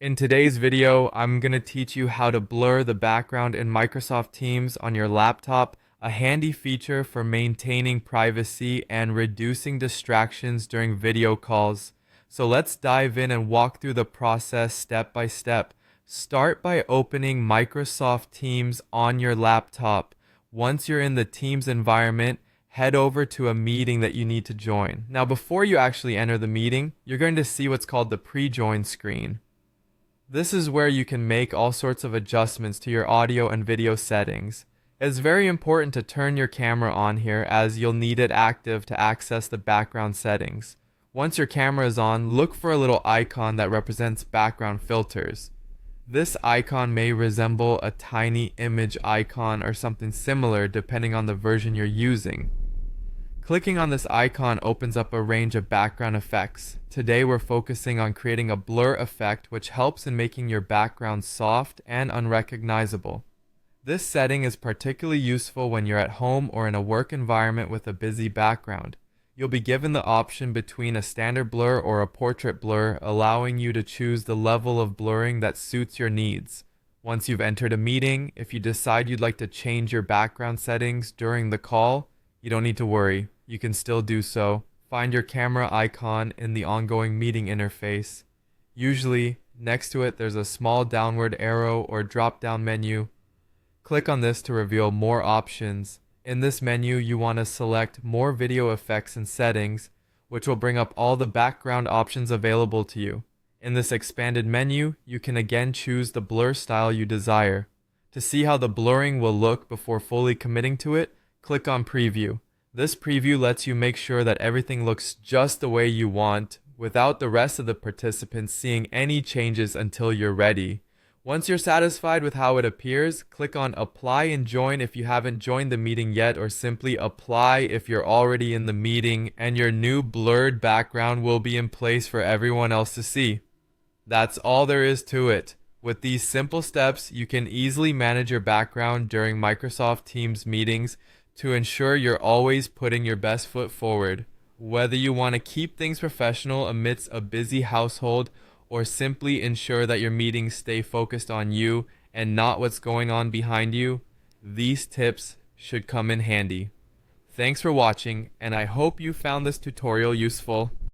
In today's video, I'm going to teach you how to blur the background in Microsoft Teams on your laptop, a handy feature for maintaining privacy and reducing distractions during video calls. So let's dive in and walk through the process step by step. Start by opening Microsoft Teams on your laptop. Once you're in the Teams environment, head over to a meeting that you need to join. Now, before you actually enter the meeting, you're going to see what's called the pre-join screen. This is where you can make all sorts of adjustments to your audio and video settings. It's very important to turn your camera on here as you'll need it active to access the background settings. Once your camera is on, look for a little icon that represents background filters. This icon may resemble a tiny image icon or something similar depending on the version you're using. Clicking on this icon opens up a range of background effects. Today we're focusing on creating a blur effect which helps in making your background soft and unrecognizable. This setting is particularly useful when you're at home or in a work environment with a busy background. You'll be given the option between a standard blur or a portrait blur, allowing you to choose the level of blurring that suits your needs. Once you've entered a meeting, if you decide you'd like to change your background settings during the call, you don't need to worry. You can still do so. Find your camera icon in the ongoing meeting interface. Usually, next to it there's a small downward arrow or drop-down menu. Click on this to reveal more options. In this menu, you want to select more video effects and settings, which will bring up all the background options available to you. In this expanded menu, you can again choose the blur style you desire. To see how the blurring will look before fully committing to it, click on Preview. This preview lets you make sure that everything looks just the way you want, without the rest of the participants seeing any changes until you're ready. Once you're satisfied with how it appears, click on Apply and Join if you haven't joined the meeting yet, or simply Apply if you're already in the meeting, and your new blurred background will be in place for everyone else to see. That's all there is to it. With these simple steps, you can easily manage your background during Microsoft Teams meetings to ensure you're always putting your best foot forward. Whether you want to keep things professional amidst a busy household or simply ensure that your meetings stay focused on you and not what's going on behind you, these tips should come in handy. Thanks for watching, and I hope you found this tutorial useful.